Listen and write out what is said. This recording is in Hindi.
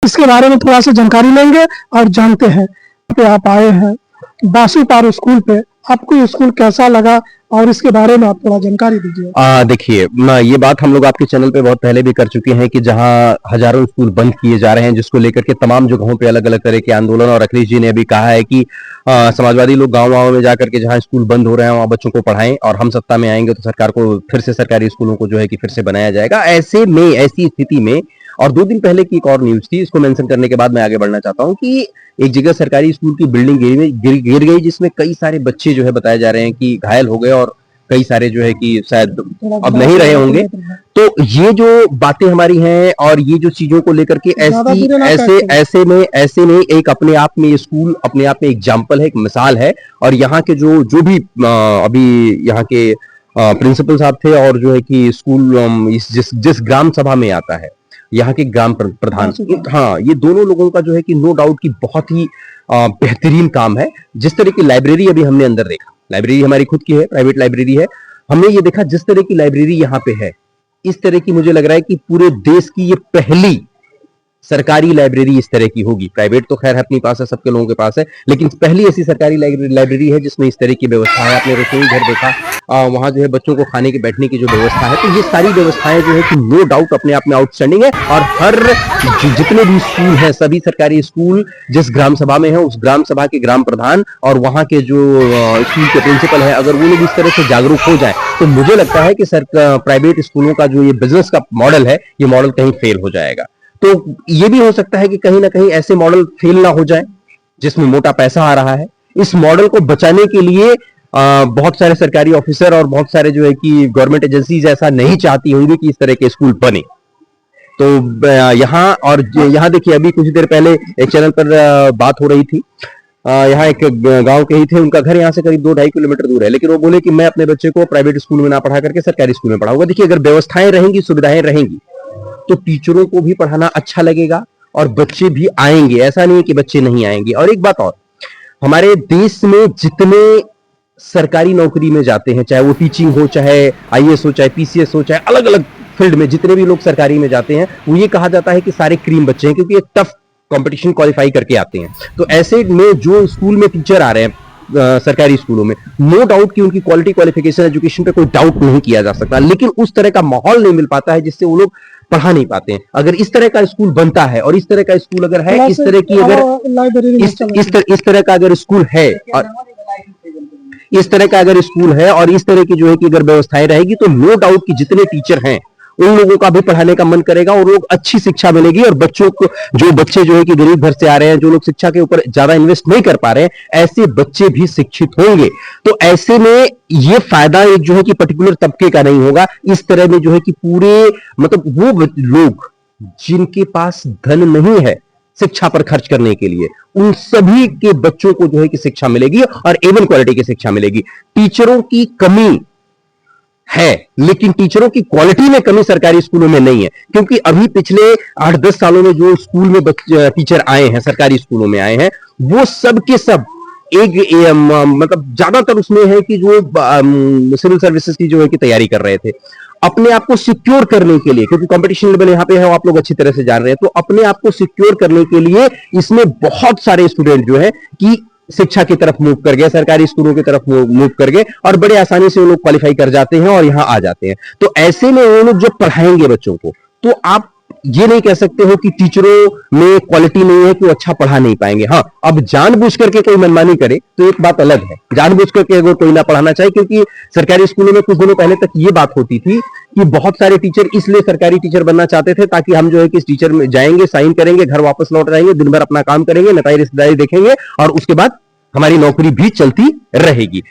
इसके बारे में थोड़ा सा जानकारी लेंगे और जानते हैं। पे आप आए हैं बासुपारू स्कूल पे, आपको ये स्कूल कैसा लगा और इसके बारे में आप थोड़ा जानकारी दीजिए। देखिए ये बात हम लोग आपके चैनल पे बहुत पहले भी कर चुके हैं कि जहां हजारों स्कूल बंद किए जा रहे हैं, जिसको लेकर के तमाम जगहों पे अलग अलग तरह के आंदोलन, और अखिलेश जी ने अभी कहा है कि समाजवादी लोग गांव में जाकर के जहां स्कूल बंद हो रहे हैं वहां बच्चों को पढ़ाएं, और हम सत्ता में आएंगे तो सरकार को फिर से सरकारी स्कूलों को जो है कि फिर से बनाया जाएगा। ऐसी स्थिति में, और 2 दिन पहले की एक और न्यूज थी, इसको मेंशन करने के बाद मैं आगे बढ़ना चाहता हूं कि एक जगह सरकारी स्कूल की बिल्डिंग गिर गई, जिसमें कई सारे बच्चे जो है बताए जा रहे हैं कि घायल हो गए, और कई सारे जो है कि शायद अब नहीं रहे होंगे। तो ये जो बातें हमारी हैं और ये जो चीजों को लेकर के ऐसे में एक अपने आप में ये स्कूल अपने आप में एग्जाम्पल है, एक मिसाल है। और यहाँ के जो भी अभी यहाँ के प्रिंसिपल साहब थे, और जो है कि स्कूल जिस ग्राम सभा में आता है यहाँ के ग्राम प्रधान, हाँ, ये दोनों लोगों का जो है कि नो डाउट की बहुत ही बेहतरीन काम है। जिस तरह की लाइब्रेरी अभी हमने अंदर देखा, लाइब्रेरी हमारी खुद की है, प्राइवेट लाइब्रेरी है, हमने ये देखा जिस तरह की लाइब्रेरी यहाँ पे है, इस तरह की मुझे लग रहा है कि पूरे देश की ये पहली सरकारी लाइब्रेरी इस तरह की होगी। प्राइवेट तो खैर अपने पास है, सबके लोगों के पास है, लेकिन पहली ऐसी सरकारी लाइब्रेरी है जिसमें इस तरह की व्यवस्था है। आपने रसोई घर देखा, वहां जो है बच्चों को खाने के बैठने की जो व्यवस्था है, तो ये सारी व्यवस्थाएं जो है कि नो डाउट अपने आप में आउटस्टैंडिंग है। और हर जितने भी स्कूल हैं, सभी सरकारी स्कूल जिस ग्राम सभा में है, उस ग्राम सभा के ग्राम प्रधान और वहां के जो स्कूल के प्रिंसिपल है, अगर वो लोग इस तरह से जागरूक हो जाए तो मुझे लगता है कि प्राइवेट स्कूलों का जो ये बिजनेस का मॉडल है, ये मॉडल कहीं फेल हो जाएगा। तो ये भी हो सकता है कि कहीं ना कहीं ऐसे मॉडल फेल ना हो जाए जिसमें मोटा पैसा आ रहा है। इस मॉडल को बचाने के लिए बहुत सारे सरकारी ऑफिसर और बहुत सारे जो है कि गवर्नमेंट एजेंसीज ऐसा नहीं चाहती होंगी कि इस तरह के स्कूल बने। तो यहाँ देखिए, अभी कुछ देर पहले एक चैनल पर बात हो रही थी, यहाँ एक गांव के ही थे, उनका घर यहाँ से करीब 2-2.5 किलोमीटर दूर है, लेकिन वो बोले कि मैं अपने बच्चे को प्राइवेट स्कूल में ना पढ़ा करके सरकारी स्कूल में पढ़ाऊंगा। देखिए, अगर व्यवस्थाएं रहेंगी, सुविधाएं रहेंगी, तो टीचरों को भी पढ़ाना अच्छा लगेगा और बच्चे भी आएंगे। ऐसा नहीं है कि बच्चे नहीं आएंगे। और एक बात और, हमारे देश में जितने सरकारी नौकरी में जाते हैं, चाहे वो टीचिंग हो, चाहे आईएएस हो, चाहे पीसीएस हो, चाहे अलग अलग फील्ड में जितने भी लोग सरकारी में जाते हैं, वो ये कहा जाता है कि सारे क्रीम बच्चे हैं, क्योंकि एक टफ कंपटीशन क्वालिफाई करके आते हैं। तो ऐसे में जो स्कूल में टीचर आ रहे हैं सरकारी स्कूलों में, नो डाउट कि उनकी क्वालिटी, क्वालिफिकेशन, एजुकेशन पे कोई डाउट नहीं किया जा सकता, लेकिन उस तरह का माहौल नहीं मिल पाता है जिससे वो लोग पढ़ा नहीं पाते हैं। अगर इस तरह का स्कूल बनता है, और इस तरह का स्कूल अगर है, इस तरह की अगर इस तरह का अगर स्कूल है, और इस तरह का अगर स्कूल है और इस तरह की जो है कि अगर व्यवस्थाएं रहेगी, तो नो डाउट कि जितने टीचर हैं उन लोगों का भी पढ़ाने का मन करेगा, और लोग अच्छी शिक्षा मिलेगी। और बच्चों को, जो बच्चे जो है कि गरीब घर से आ रहे हैं, जो लोग शिक्षा के ऊपर ज्यादा इन्वेस्ट नहीं कर पा रहे हैं, ऐसे बच्चे भी शिक्षित होंगे। तो ऐसे में ये फायदा एक जो है कि पर्टिकुलर तबके का नहीं होगा। इस तरह में जो है कि पूरे, मतलब वो लोग जिनके पास धन नहीं है शिक्षा पर खर्च करने के लिए, उन सभी के बच्चों को जो है कि शिक्षा मिलेगी, और एवन क्वालिटी की शिक्षा मिलेगी। टीचरों की कमी है, लेकिन टीचरों की क्वालिटी में कमी सरकारी स्कूलों में नहीं है, क्योंकि अभी पिछले 8-10 सालों में जो स्कूल में टीचर आए हैं, सरकारी स्कूलों में आए हैं, वो सब के सब मतलब ज्यादातर उसमें है कि जो सिविल सर्विसेज की जो है कि तैयारी कर रहे थे, अपने आप को सिक्योर करने के लिए, क्योंकि कंपटीशन लेवल यहाँ पे है, आप लोग अच्छी तरह से जान रहे हैं, तो अपने आप को सिक्योर करने के लिए इसमें बहुत सारे स्टूडेंट जो है कि शिक्षा की तरफ मूव कर गए, सरकारी स्कूलों की तरफ मूव कर गए, और बड़े आसानी से वो लोग क्वालिफाई कर जाते हैं और यहाँ आ जाते हैं। तो ऐसे में वो लोग जब पढ़ाएंगे बच्चों को, तो आप ये नहीं कह सकते हो कि टीचरों में क्वालिटी नहीं है कि वो अच्छा पढ़ा नहीं पाएंगे। हाँ, अब जानबूझ करके कोई मनमानी करे तो एक बात अलग है, जानबूझ करके अगर कोई ना पढ़ाना चाहे, क्योंकि सरकारी स्कूलों में कुछ दिनों पहले तक ये बात होती थी कि बहुत सारे टीचर इसलिए सरकारी टीचर बनना चाहते थे ताकि हम जो है कि इस टीचर में जाएंगे, साइन करेंगे, घर वापस लौट जाएंगे, दिन भर अपना काम करेंगे, नताई रिश्तेदारी देखेंगे, और उसके बाद हमारी नौकरी भी चलती रहेगी।